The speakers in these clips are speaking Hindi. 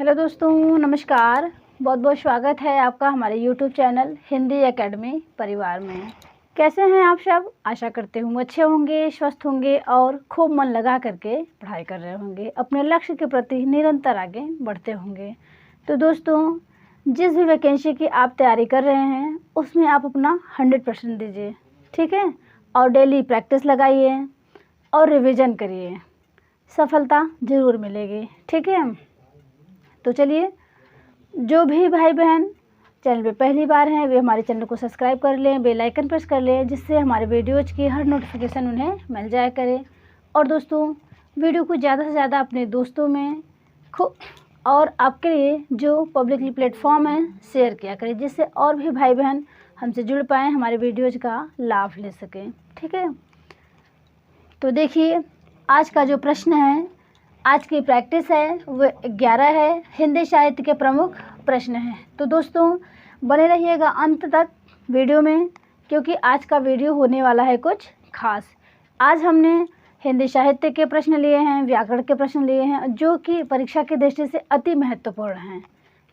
हेलो दोस्तों, नमस्कार। बहुत बहुत स्वागत है आपका हमारे यूट्यूब चैनल हिंदी एकेडमी परिवार में। कैसे हैं आप सब? आशा करते हूँ अच्छे होंगे, स्वस्थ होंगे और खूब मन लगा करके पढ़ाई कर रहे होंगे, अपने लक्ष्य के प्रति निरंतर आगे बढ़ते होंगे। तो दोस्तों, जिस भी वैकेंसी की आप तैयारी कर रहे हैं उसमें आप अपना 100% दीजिए, ठीक है। और डेली प्रैक्टिस लगाइए और रिवीजन करिए, सफलता ज़रूर मिलेगी, ठीक है। तो चलिए, जो भी भाई बहन चैनल पे पहली बार हैं वे हमारे चैनल को सब्सक्राइब कर लें, बेल आइकन प्रेस कर लें, जिससे हमारे वीडियोज़ की हर नोटिफिकेशन उन्हें मिल जाया करे। और दोस्तों, वीडियो को ज़्यादा से ज़्यादा अपने दोस्तों में और आपके लिए जो पब्लिकली प्लेटफॉर्म है शेयर किया करें, जिससे और भी भाई बहन हमसे जुड़ पाएँ, हमारे वीडियोज़ का लाभ ले सकें, ठीक है। तो देखिए, आज का जो प्रश्न है, आज की प्रैक्टिस है वो 11 है, हिंदी साहित्य के प्रमुख प्रश्न हैं। तो दोस्तों, बने रहिएगा अंत तक वीडियो में, क्योंकि आज का वीडियो होने वाला है कुछ खास। आज हमने हिंदी साहित्य के प्रश्न लिए हैं, व्याकरण के प्रश्न लिए हैं, जो कि परीक्षा की दृष्टि से अति महत्वपूर्ण हैं।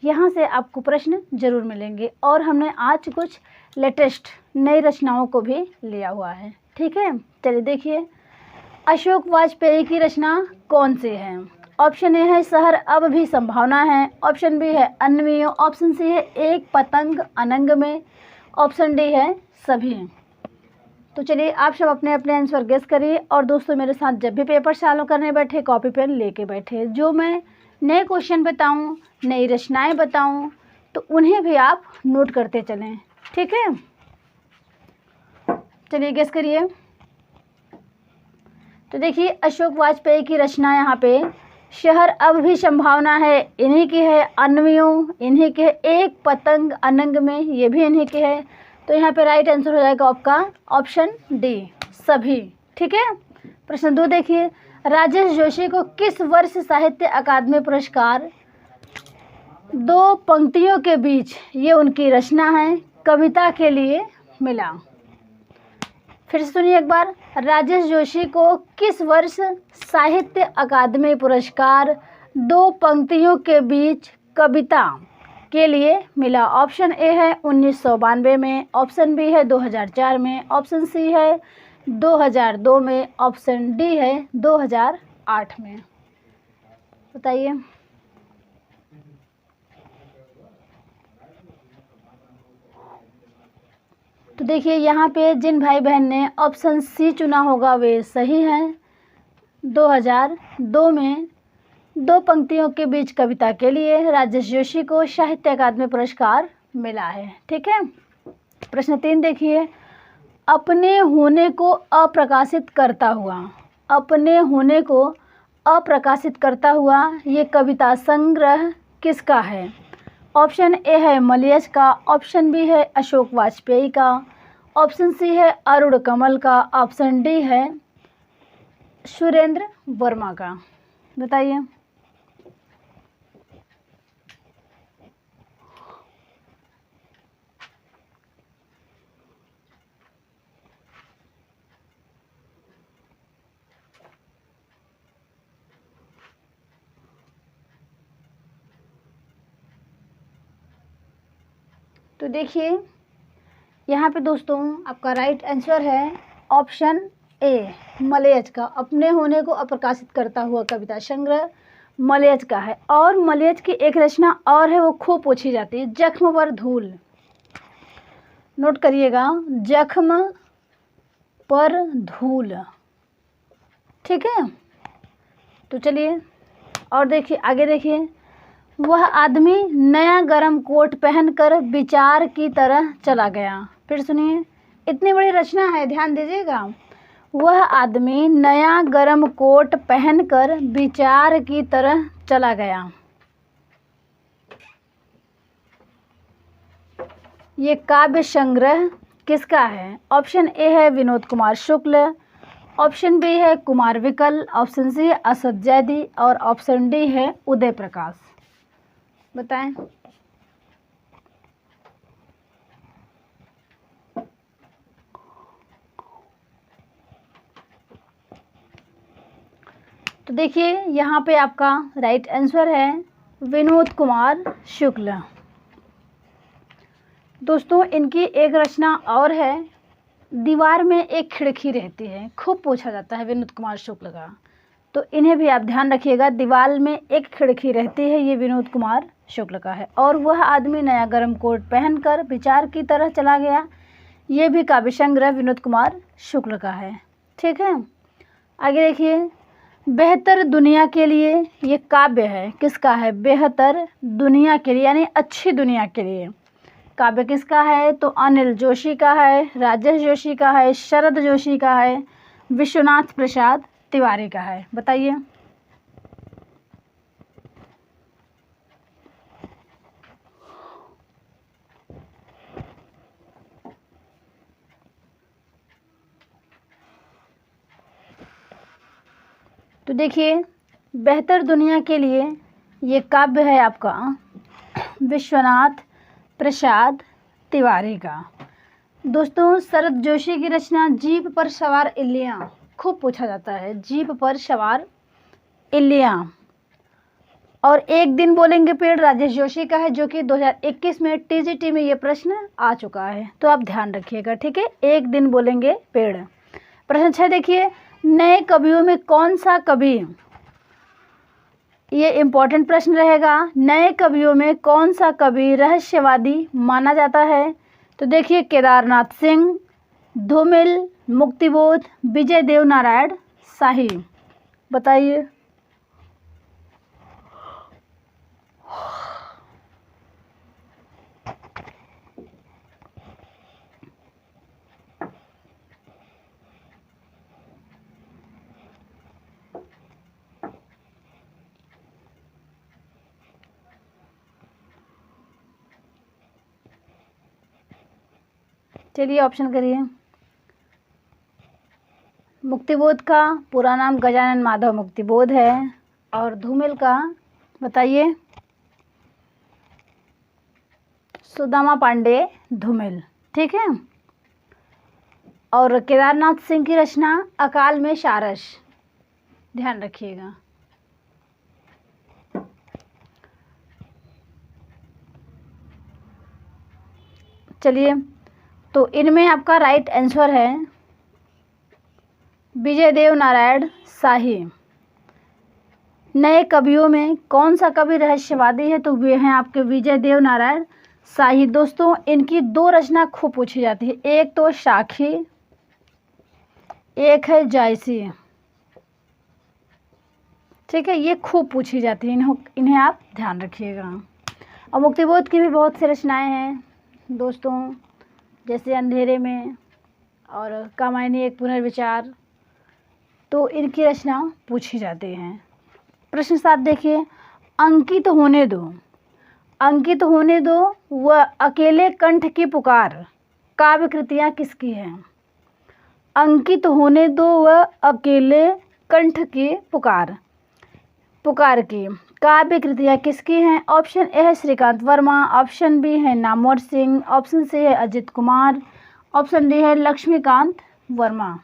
यहाँ से आपको प्रश्न जरूर मिलेंगे। और हमने आज कुछ लेटेस्ट नई रचनाओं को भी लिया हुआ है, ठीक है। चलिए देखिए, अशोक वाजपेयी की रचना कौन सी है? ऑप्शन ए है शहर अब भी संभावना है, ऑप्शन बी है अन्वियों, ऑप्शन सी है एक पतंग अनंग में, ऑप्शन डी है सभी। तो चलिए, आप सब अपने अपने आंसर गेस करिए। और दोस्तों, मेरे साथ जब भी पेपर सॉल्व करने बैठे कॉपी पेन लेके बैठे, जो मैं नए क्वेश्चन बताऊं, नई रचनाएं बताऊं, तो उन्हें भी आप नोट करते चलें, ठीक है। चलिए गेस करिए। तो देखिए, अशोक वाजपेयी की रचना यहाँ पे शहर अब भी संभावना है, इन्हीं की है, अन्वियों इन्हीं के है, एक पतंग अनंग में ये भी इन्हीं के है। तो यहाँ पे राइट आंसर हो जाएगा आपका ऑप्शन डी, सभी, ठीक है। प्रश्न 2 देखिए, राजेश जोशी को किस वर्ष साहित्य अकादमी पुरस्कार 2 पंक्तियों के बीच, ये उनकी रचना है, कविता के लिए मिला? फिर से सुनिए एक बार, राजेश जोशी को किस वर्ष साहित्य अकादमी पुरस्कार 2 पंक्तियों के बीच कविता के लिए मिला? ऑप्शन ए है 1992 में, ऑप्शन बी है 2004 में, ऑप्शन सी है 2002 में, ऑप्शन डी है 2008 में। बताइए। तो देखिए, यहाँ पे जिन भाई बहन ने ऑप्शन सी चुना होगा वे सही हैं। 2002 में 2 पंक्तियों के बीच कविता के लिए राजेश जोशी को साहित्य अकादमी पुरस्कार मिला है, ठीक है। प्रश्न 3 देखिए, अपने होने को अप्रकाशित करता हुआ, अपने होने को अप्रकाशित करता हुआ ये कविता संग्रह किसका है? ऑप्शन ए है मलयज का, ऑप्शन बी है अशोक वाजपेयी का, ऑप्शन सी है अरुण कमल का, ऑप्शन डी है सुरेंद्र वर्मा का। बताइए। तो देखिए, यहाँ पे दोस्तों आपका राइट आंसर है ऑप्शन ए, मलयज का। अपने होने को अप्रकाशित करता हुआ कविता संग्रह मलयज का है। और मलयज की एक रचना और है, वो खूब पूछी जाती है, जख्म पर धूल। नोट करिएगा, जख्म पर धूल, ठीक है। तो चलिए और देखिए, आगे देखिए, वह आदमी नया गरम कोट पहनकर विचार की तरह चला गया। फिर सुनिए, इतनी बड़ी रचना है, ध्यान दीजिएगा। वह आदमी नया गरम कोट पहनकर विचार की तरह चला गया। ये काव्य संग्रह किसका है? ऑप्शन ए है विनोद कुमार शुक्ल, ऑप्शन बी है कुमार विकल, ऑप्शन सी है असद जैदी और ऑप्शन डी है उदय प्रकाश। बताएं। तो देखिए, यहाँ पे आपका राइट आंसर है विनोद कुमार शुक्ल। दोस्तों इनकी एक रचना और है, दीवार में एक खिड़की रहती है, खूब पूछा जाता है विनोद कुमार शुक्ल का, तो इन्हें भी आप ध्यान रखिएगा। दीवार में एक खिड़की रहती है, ये विनोद कुमार शुक्ल का है। और वह आदमी नया गर्म कोट पहनकर विचार की तरह चला गया, ये भी काव्य संग्रह विनोद कुमार शुक्ल का है। ठीक है, आगे देखिए। बेहतर दुनिया के लिए, ये काव्य है, किसका है? बेहतर दुनिया के लिए, यानी अच्छी दुनिया के लिए। काव्य किसका है? तो अनिल जोशी का है, राजेश जोशी का है, शरद जोशी का है, विश्वनाथ प्रसाद तिवारी का है। बताइए। तो देखिए, बेहतर दुनिया के लिए ये काव्य है आपका विश्वनाथ प्रसाद तिवारी का। दोस्तों शरद जोशी की रचना जीप पर सवार इल्लियाँ, खूब पूछा जाता है, जीप पर सवार इल्लियाँ। और एक दिन बोलेंगे पेड़ राजेश जोशी का है, जो कि 2021 में टीजीटी में ये प्रश्न आ चुका है, तो आप ध्यान रखिएगा। ठीक है, एक दिन बोलेंगे पेड़। प्रश्न 6 देखिए, नए कवियों में कौन सा कवि, ये इम्पोर्टेंट प्रश्न रहेगा, नए कवियों में कौन सा कवि रहस्यवादी माना जाता है? तो देखिए, केदारनाथ सिंह, धूमिल, मुक्तिबोध, विजय देव नारायण शाही। बताइए। चलिए ऑप्शन करिए। मुक्तिबोध का पूरा नाम गजानन माधव मुक्तिबोध है, और धूमिल का बताइए? सुदामा पांडे धूमिल। ठीक है, और केदारनाथ सिंह की रचना अकाल में सारस, ध्यान रखिएगा। चलिए, तो इनमें आपका राइट आंसर है विजय देव नारायण शाही। नए कवियों में कौन सा कवि रहस्यवादी है? तो वे हैं आपके विजय देव नारायण शाही। दोस्तों इनकी दो रचना खूब पूछी जाती है, एक तो साखी, एक है जायसी। ठीक है, ये खूब पूछी जाती है, इन्हें आप ध्यान रखिएगा। और मुक्तिबोध की भी बहुत सी रचनाएं हैं दोस्तों, जैसे अंधेरे में और कामायनी एक पुनर्विचार, तो इनकी रचना पूछी जाती हैं। प्रश्न 7 देखिए, अंकित होने दो, अंकित होने दो व अकेले कंठ की पुकार काव्य कृतियाँ किसकी हैं? अंकित होने दो व अकेले कंठ की पुकार, पुकार की काव्य कृतियाँ किसकी हैं? ऑप्शन ए है श्रीकांत वर्मा, ऑप्शन बी है नामवर सिंह, ऑप्शन सी है अजित कुमार, ऑप्शन डी है लक्ष्मीकांत वर्मा।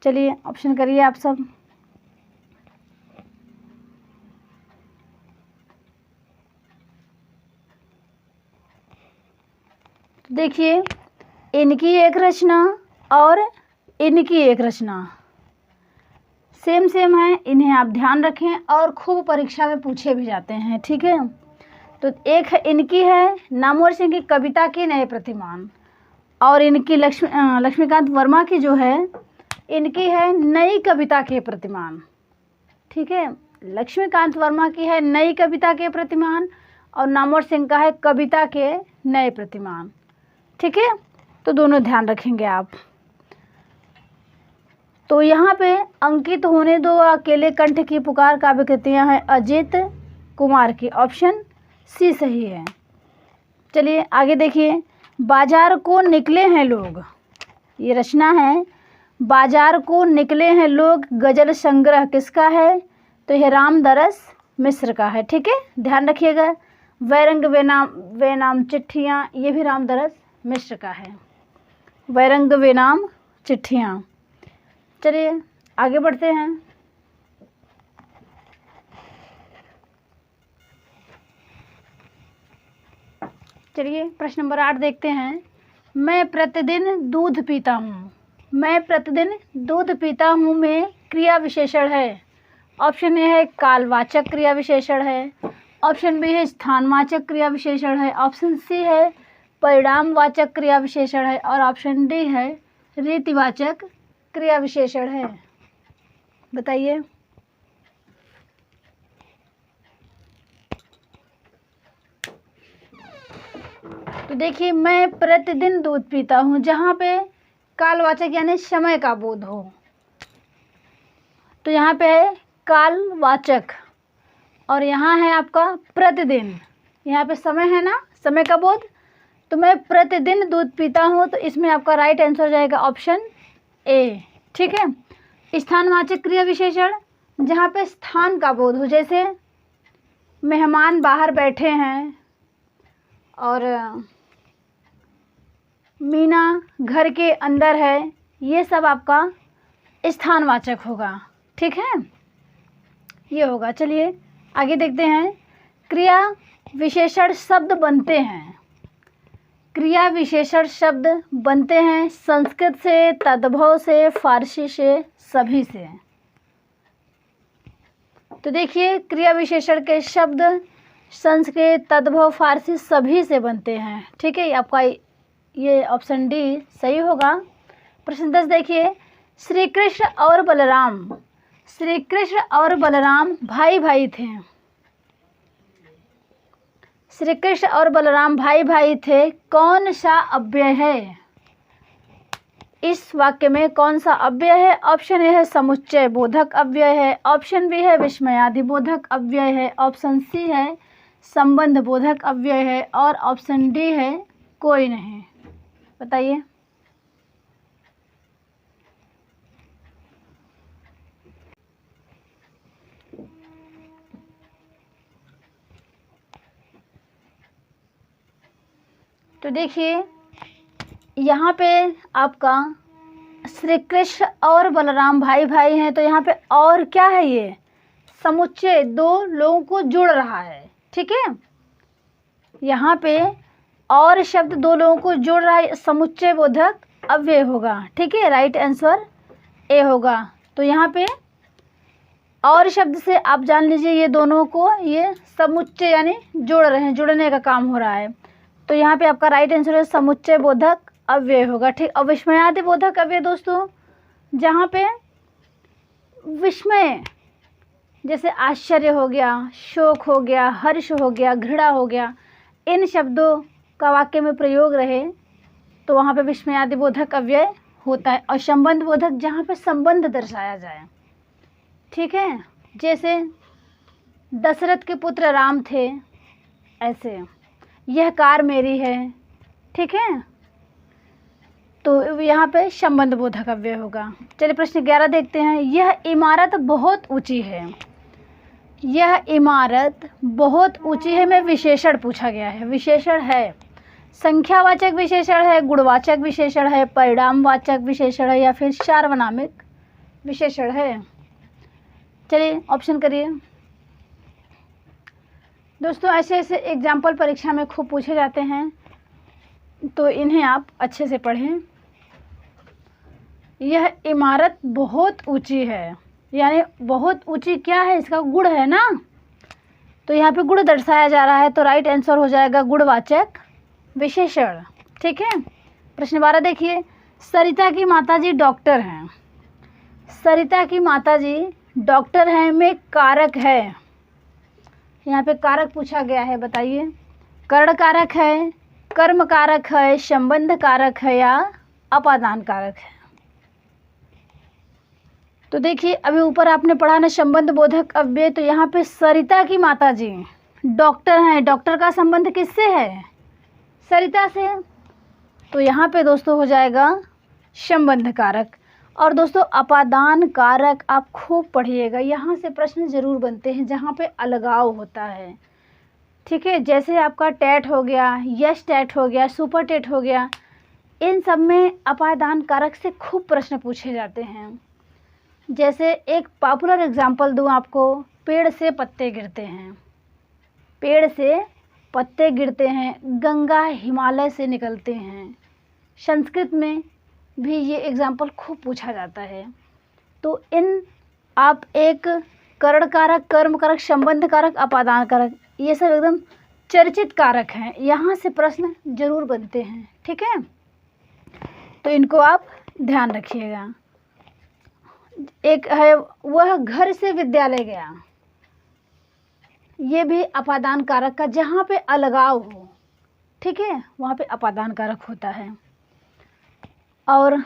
चलिए ऑप्शन करिए आप सब। देखिए, इनकी एक रचना और इनकी एक रचना सेम सेम है, इन्हें आप ध्यान रखें, और खूब परीक्षा में पूछे भी जाते हैं। ठीक है, तो एक है इनकी है नामवर सिंह की कविता के नए प्रतिमान, और इनकी लक्ष्मीकांत वर्मा की जो है, इनकी है नई कविता के प्रतिमान। ठीक है, लक्ष्मीकांत वर्मा की है नई कविता के प्रतिमान, और नामवर सिंह का है कविता के नए प्रतिमान। ठीक है, तो दोनों ध्यान रखेंगे आप। तो यहाँ पे अंकित होने दो अकेले कंठ की पुकार काव्य कृतियाँ हैं अजित कुमार की, ऑप्शन सी सही है। चलिए आगे देखिए, बाजार को निकले हैं लोग, ये रचना है बाजार को निकले हैं लोग, गजल संग्रह किसका है? तो यह रामदरस मिश्र का है। ठीक है, ध्यान रखिएगा। वैरंग वे नाम चिट्ठियाँ, ये भी रामदरस मिश्र का है, वैरंग वे नाम चिट्ठियाँ। चलिए आगे बढ़ते हैं। चलिए प्रश्न नंबर 8 देखते हैं। मैं प्रतिदिन दूध पीता हूँ। मैं प्रतिदिन दूध पीता हूँ में क्रिया विशेषण है। ऑप्शन ए है कालवाचक क्रिया विशेषण है, ऑप्शन बी है स्थानवाचक क्रिया विशेषण है, ऑप्शन सी है परिणामवाचक क्रिया विशेषण है और ऑप्शन डी है रीतिवाचक क्रिया विशेषण है। बताइए। तो देखिए, मैं प्रतिदिन दूध पीता हूँ, जहाँ पे कालवाचक यानी समय का बोध हो, तो यहाँ पे है कालवाचक और यहाँ है आपका प्रतिदिन। यहाँ पे समय है ना, समय का बोध, तो मैं प्रतिदिन दूध पीता हूँ, तो इसमें आपका राइट आंसर हो जाएगा ऑप्शन ए। ठीक है। स्थानवाचक क्रिया विशेषण, जहाँ पे स्थान का बोध हो, जैसे मेहमान बाहर बैठे हैं और मीना घर के अंदर है, ये सब आपका स्थानवाचक होगा। ठीक है, ये होगा। चलिए आगे देखते हैं। क्रिया विशेषण शब्द बनते हैं। क्रिया विशेषण शब्द बनते हैं संस्कृत से, तद्भव से, फारसी से, सभी से। तो देखिए, क्रिया विशेषण के शब्द संस्कृत, तद्भव, फारसी सभी से बनते हैं। ठीक है, आपका ये ऑप्शन डी सही होगा। प्रश्न 10 देखिए। श्री कृष्ण और बलराम, श्री कृष्ण और बलराम भाई भाई थे। श्री कृष्ण और बलराम भाई भाई थे, कौन सा अव्यय है? इस वाक्य में कौन सा अव्यय है? ऑप्शन ए है समुच्चय बोधक अव्यय है, ऑप्शन बी है विस्मयादि बोधक अव्यय है, ऑप्शन सी है संबंध बोधक अव्यय है और ऑप्शन डी है कोई नहीं। बताइए। तो देखिए, यहाँ पे आपका श्री कृष्ण और बलराम भाई भाई हैं, तो यहाँ पे और क्या है? ये समुच्चय, दो लोगों को जोड़ रहा है। ठीक है, यहाँ पे और शब्द दो लोगों को जोड़ रहा है, समुच्चय बोधक अव्यय होगा। ठीक है, राइट आंसर ए होगा। तो यहाँ पे और शब्द से आप जान लीजिए ये दोनों को ये समुच्चय यानी जोड़ रहे हैं, जुड़ने का काम हो रहा है। तो यहाँ पे आपका राइट आंसर है समुच्चय बोधक अव्यय होगा। ठीक, और विस्मयादि बोधक अव्यय दोस्तों, जहाँ पे विस्मय जैसे आश्चर्य हो गया, शोक हो गया, हर्ष हो गया, घृणा हो गया, इन शब्दों का वाक्य में प्रयोग रहे तो वहाँ पे विस्मयादि बोधक अव्यय होता है। और संबंध बोधक, जहाँ पे संबंध दर्शाया जाए। ठीक है, जैसे दशरथ के पुत्र राम थे, ऐसे यह कार मेरी है। ठीक है, तो यहाँ पे संबंध बोधक अव्यय होगा। चलिए प्रश्न 11 देखते हैं। यह इमारत बहुत ऊंची है। यह इमारत बहुत ऊंची है में विशेषण पूछा गया है। विशेषण है संख्यावाचक विशेषण है, गुणवाचक विशेषण है, परिणामवाचक विशेषण है या फिर सार्वनामिक विशेषण है। चलिए ऑप्शन करिए। दोस्तों, ऐसे ऐसे एग्जाम्पल परीक्षा में खूब पूछे जाते हैं, तो इन्हें आप अच्छे से पढ़ें। यह इमारत बहुत ऊंची है, यानी बहुत ऊंची क्या है? इसका गुण है ना, तो यहाँ पे गुण दर्शाया जा रहा है, तो राइट आंसर हो जाएगा गुणवाचक विशेषण। ठीक है, प्रश्न 12 देखिए। सरिता की माताजी डॉक्टर हैं। सरिता की माताजी डॉक्टर हैं में कारक है, यहाँ पे कारक पूछा गया है। बताइए, कर्ण कारक है, कर्म कारक है, संबंध कारक है या अपादान कारक है? तो देखिए, अभी ऊपर आपने पढ़ा ना संबंध बोधक अव्यय, तो यहाँ पे सरिता की माताजी डॉक्टर हैं, डॉक्टर का संबंध किससे है? सरिता से। तो यहाँ पे दोस्तों हो जाएगा संबंध कारक। और दोस्तों, अपादान कारक आप खूब पढ़िएगा, यहाँ से प्रश्न ज़रूर बनते हैं जहाँ पे अलगाव होता है। ठीक है, जैसे आपका टेट हो गया, यस टेट हो गया, सुपर टेट हो गया, इन सब में अपादान कारक से खूब प्रश्न पूछे जाते हैं। जैसे एक पॉपुलर एग्जांपल दूं आपको, पेड़ से पत्ते गिरते हैं। पेड़ से पत्ते गिरते हैं, गंगा हिमालय से निकलते हैं। संस्कृत में भी ये एग्जाम्पल खूब पूछा जाता है। तो इन आप एक करण कारक, कर्म कारक, संबंध कारक, अपादान कारक, ये सब एकदम चर्चित कारक हैं, यहाँ से प्रश्न जरूर बनते हैं। ठीक है, तो इनको आप ध्यान रखिएगा। एक है वह घर से विद्यालय गया, ये भी अपादान कारक का, जहाँ पे अलगाव हो, ठीक है, वहाँ पे अपादान कारक होता है। और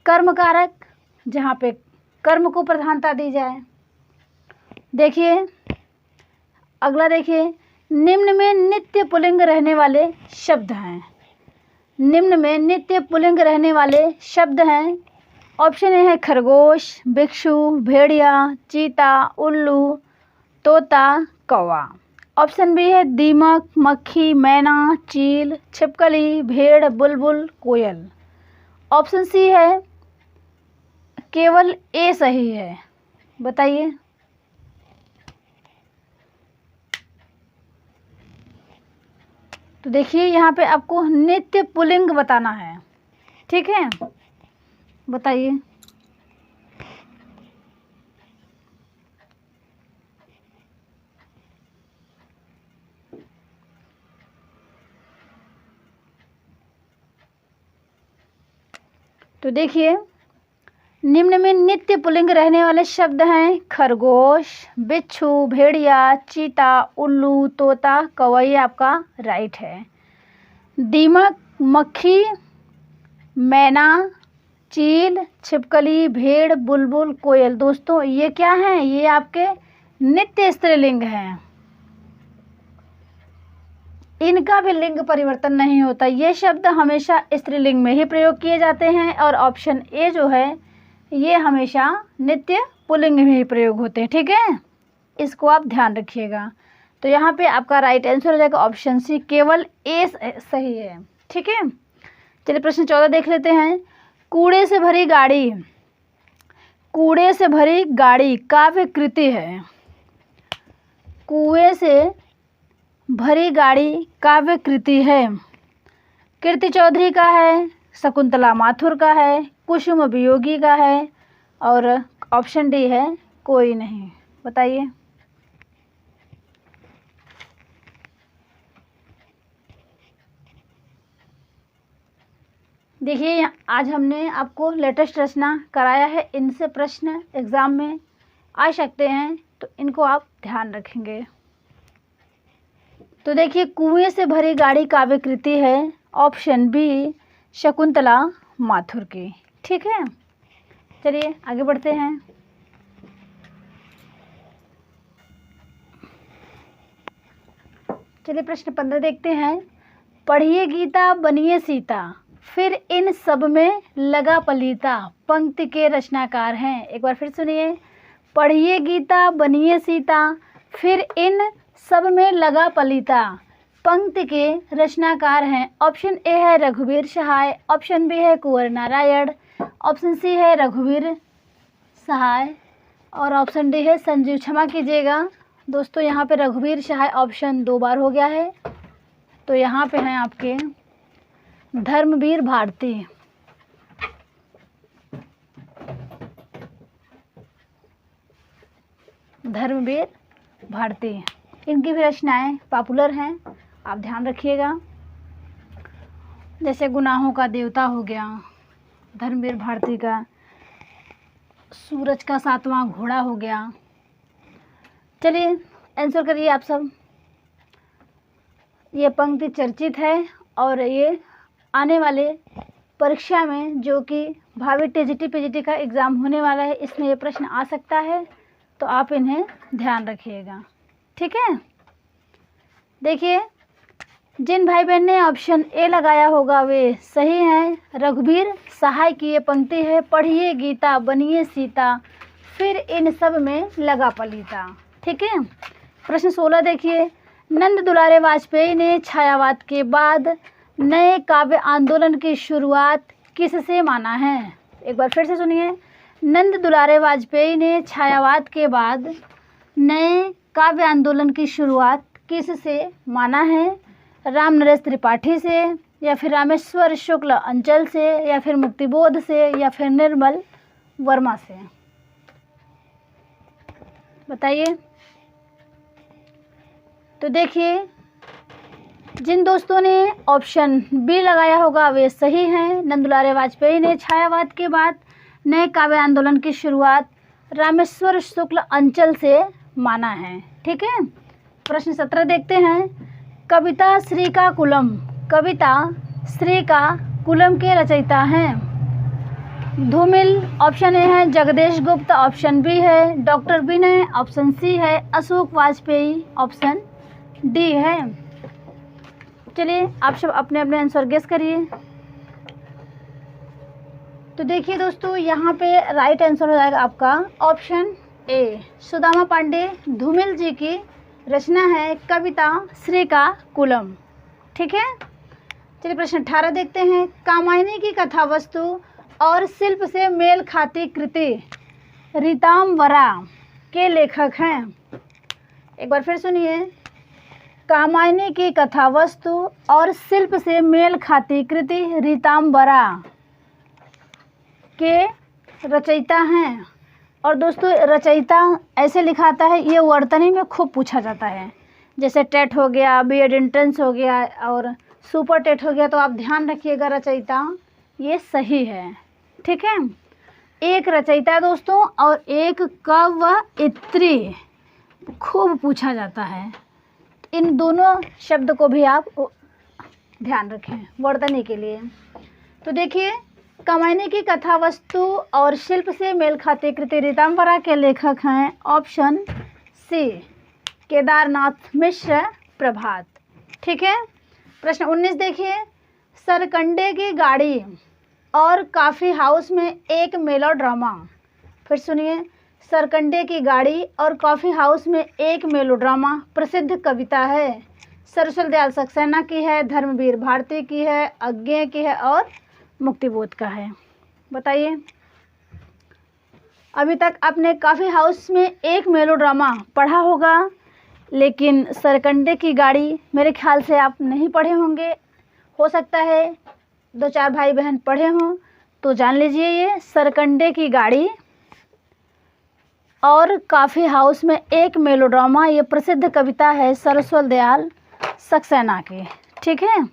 कर्म कारक, जहाँ पे कर्म को प्रधानता दी जाए। देखिए अगला, देखिए निम्न में नित्य पुल्लिंग रहने वाले शब्द हैं। निम्न में नित्य पुल्लिंग रहने वाले शब्द हैं। ऑप्शन ए है खरगोश, भिक्षु, भेड़िया, चीता, उल्लू, तोता, कौवा। ऑप्शन बी है दीमक, मक्खी, मैना, चील, छिपकली, भेड़, बुलबुल, कोयल। ऑप्शन सी है केवल ए सही है। बताइए। तो देखिए यहाँ पे आपको नित्य पुल्लिंग बताना है। ठीक है, बताइए। तो देखिए निम्न में नित्य पुल्लिंग रहने वाले शब्द हैं खरगोश, बिच्छू, भेड़िया, चीता, उल्लू, तोता, कौवा। आपका राइट है। दीमक, मक्खी, मैना, चील, छिपकली, भेड़, बुलबुल, कोयल। दोस्तों ये क्या हैं? ये आपके नित्य स्त्रीलिंग हैं। इनका भी लिंग परिवर्तन नहीं होता। ये शब्द हमेशा स्त्रीलिंग में ही प्रयोग किए जाते हैं। और ऑप्शन ए जो है ये हमेशा नित्य पुल्लिंग में ही प्रयोग होते हैं। ठीक है, इसको आप ध्यान रखिएगा। तो यहाँ पे आपका राइट आंसर हो जाएगा ऑप्शन सी, केवल ए सही है। ठीक है, चलिए प्रश्न 14 देख लेते हैं। कूड़े से भरी गाड़ी, कूड़े से भरी गाड़ी काव्य कृति है। कुएं से भरी गाड़ी काव्य कृति है। कीर्ति चौधरी का है, शकुंतला माथुर का है, कुसुम वियोगी का है, और ऑप्शन डी है कोई नहीं। बताइए। देखिए आज हमने आपको लेटेस्ट रचना कराया है। इनसे प्रश्न एग्ज़ाम में आ सकते हैं, तो इनको आप ध्यान रखेंगे। तो देखिए कुएं से भरी गाड़ी काव्य कृति है। ऑप्शन बी शकुंतला माथुर की। ठीक है, चलिए आगे बढ़ते हैं। चलिए प्रश्न 15 देखते हैं। पढ़िए गीता बनिए सीता, फिर इन सब में लगा पलीता। पंक्ति के रचनाकार हैं। एक बार फिर सुनिए। पढ़िए गीता बनिए सीता, फिर इन सब में लगा पलीता। पंक्ति के रचनाकार हैं। ऑप्शन ए है रघुवीर सहाय, ऑप्शन बी है कुंवर नारायण, ऑप्शन सी है रघुवीर सहाय, और ऑप्शन डी है संजीव। क्षमा कीजिएगा दोस्तों, यहाँ पे रघुवीर सहाय ऑप्शन 2 बार हो गया है। तो यहाँ पे हैं आपके धर्मवीर भारती। धर्मवीर भारती, इनकी भी रचनाएं पॉपुलर हैं, आप ध्यान रखिएगा। जैसे गुनाहों का देवता हो गया धर्मवीर भारती का, सूरज का 7वां घोड़ा हो गया। चलिए आंसर करिए आप सब। ये पंक्ति चर्चित है और ये आने वाले परीक्षा में, जो कि भावी टीजीटी पीजीटी का एग्ज़ाम होने वाला है, इसमें ये प्रश्न आ सकता है, तो आप इन्हें ध्यान रखिएगा। ठीक है, देखिए जिन भाई बहन ने ऑप्शन ए लगाया होगा वे सही हैं। रघुवीर सहाय की ये पंक्ति है, पढ़िए गीता बनिए सीता, फिर इन सब में लगा पलीता। ठीक है, प्रश्न 16 देखिए। नंद दुलारे वाजपेयी ने छायावाद के बाद नए काव्य आंदोलन की शुरुआत किससे माना है? एक बार फिर से सुनिए। नंद दुलारे वाजपेयी ने छायावाद के बाद नए काव्य आंदोलन की शुरुआत किससे माना है? राम नरेश त्रिपाठी से, या फिर रामेश्वर शुक्ल अंचल से, या फिर मुक्तिबोध से, या फिर निर्मल वर्मा से? बताइए। तो देखिए, जिन दोस्तों ने ऑप्शन बी लगाया होगा वे सही हैं। नंदुलारे वाजपेयी ने छायावाद के बाद नए काव्य आंदोलन की शुरुआत रामेश्वर शुक्ल अंचल से माना है। ठीक है। प्रश्न 17 देखते हैं। कविता श्री का कुलम के रचयिता हैं? धूमिल ऑप्शन ए है, जगदीश गुप्त ऑप्शन बी है, डॉक्टर विनय ऑप्शन सी है, अशोक वाजपेयी ऑप्शन डी है। चलिए आप सब अपने अपने आंसर गेस करिए। तो देखिए दोस्तों, यहाँ पे राइट आंसर हो जाएगा आपका ऑप्शन ए, सुदामा पांडे धूमिल जी की रचना है कविता श्री का कुलम। ठीक है। चलिए प्रश्न 18 देखते हैं। कामायनी की कथा वस्तु और शिल्प से मेल खाती कृति रीताम्बरा के लेखक हैं? एक बार फिर सुनिए। कामायनी की कथा वस्तु और शिल्प से मेल खाती कृति रीताम्बरा के रचयिता हैं। और दोस्तों, रचयिता ऐसे लिखाता है, ये वर्तनी में खूब पूछा जाता है। जैसे टेट हो गया, बीएड एंट्रेंस हो गया और सुपर टेट हो गया, तो आप ध्यान रखिएगा रचयिता ये सही है। ठीक है। एक रचयिता दोस्तों और एक कवयित्री खूब पूछा जाता है। इन दोनों शब्द को भी आप ध्यान रखें वर्तनी के लिए। तो देखिए, कामायनी की कथा वस्तु और शिल्प से मेल खाती कृति रीताम्बरा के लेखक हैं ऑप्शन सी, केदारनाथ मिश्र प्रभात। ठीक है। प्रश्न 19 देखिए। सरकंडे की गाड़ी और कॉफ़ी हाउस में एक मेलोड्रामा। फिर सुनिए। सरकंडे की गाड़ी और कॉफ़ी हाउस में एक मेलोड्रामा प्रसिद्ध कविता है। सरस्वती दयाल सक्सेना की है, धर्मवीर भारती की है, अज्ञेय की है और मुक्तिबोध का है। बताइए। अभी तक आपने कॉफ़ी हाउस में एक मेलोड्रामा पढ़ा होगा, लेकिन सरकंडे की गाड़ी मेरे ख्याल से आप नहीं पढ़े होंगे। हो सकता है 2-4 भाई बहन पढ़े हों, तो जान लीजिए ये सरकंडे की गाड़ी और कॉफ़ी हाउस में एक मेलोड्रामा ये प्रसिद्ध कविता है सरस्वती दयाल सक्सेना की। ठीक है।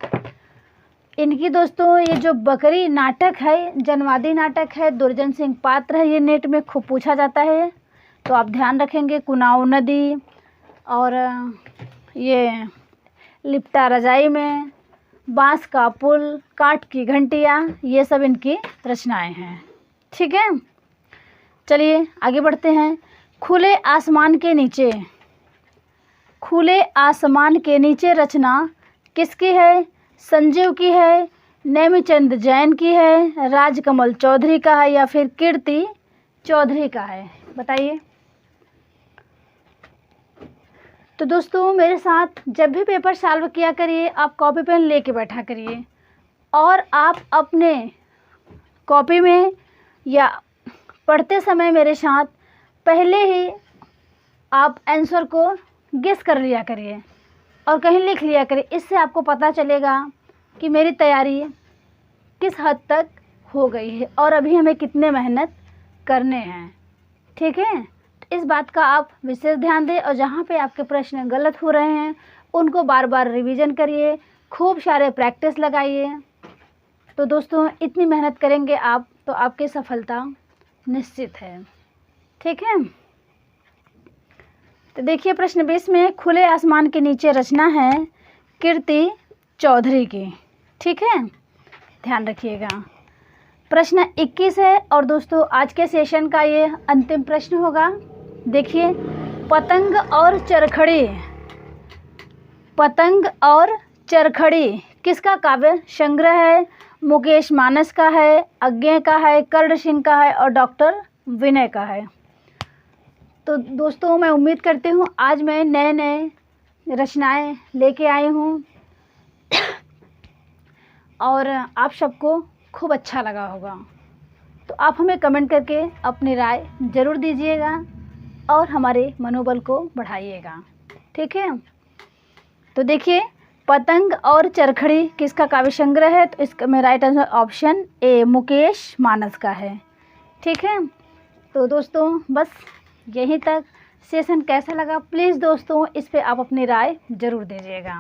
इनकी दोस्तों ये जो बकरी नाटक है, जनवादी नाटक है, दुर्जन सिंह पात्र है, ये नेट में खूब पूछा जाता है, तो आप ध्यान रखेंगे। कुनाऊ नदी और ये लिपटा रजाई में, बांस का पुल, काठ की घंटियाँ, ये सब इनकी रचनाएं हैं। ठीक है। चलिए आगे बढ़ते हैं। खुले आसमान के नीचे रचना किसकी है? संजीव की है, नेमीचंद जैन की है, राजकमल चौधरी का है, या फिर कीर्ति चौधरी का है? बताइए। तो दोस्तों, मेरे साथ जब भी पेपर सॉल्व किया करिए, आप कॉपी पेन लेके बैठा करिए और आप अपने कॉपी में या पढ़ते समय मेरे साथ पहले ही आप आंसर को गेस कर लिया करिए और कहीं लिख लिया करिए। इससे आपको पता चलेगा कि मेरी तैयारी किस हद तक हो गई है और अभी हमें कितने मेहनत करने हैं। ठीक है। तो इस बात का आप विशेष ध्यान दें और जहाँ पे आपके प्रश्न गलत हो रहे हैं उनको बार बार रिवीजन करिए, खूब सारे प्रैक्टिस लगाइए। तो दोस्तों, इतनी मेहनत करेंगे आप तो आपकी सफलता निश्चित है। ठीक है। तो देखिए प्रश्न 20 में खुले आसमान के नीचे रचना है कीर्ति चौधरी की। ठीक है। ध्यान रखिएगा। प्रश्न 21 है और दोस्तों आज के सेशन का ये अंतिम प्रश्न होगा। देखिए, पतंग और चरखड़ी किसका काव्य संग्रह है? मुकेश मानस का है, अज्ञेय का है, कर्ण सिंह का है और डॉक्टर विनय का है। तो दोस्तों, मैं उम्मीद करती हूँ आज मैं नए नए रचनाएं लेके आई हूँ और आप सबको खूब अच्छा लगा होगा। तो आप हमें कमेंट करके अपनी राय ज़रूर दीजिएगा और हमारे मनोबल को बढ़ाइएगा। ठीक है। तो देखिए, पतंग और चरखड़ी किसका काव्य संग्रह है? तो इसका में right answer option A Mukesh Manas का है। ठीक है, तो दोस्तों बस यहीं तक। सेशन कैसा लगा प्लीज़ दोस्तों इस पे आप अपनी राय ज़रूर दीजिएगा।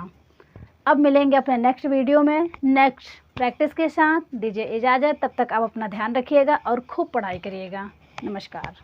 अब मिलेंगे अपने नेक्स्ट वीडियो में नेक्स्ट प्रैक्टिस के साथ। दीजिए इजाज़त, तब तक आप अपना ध्यान रखिएगा और खूब पढ़ाई करिएगा। नमस्कार।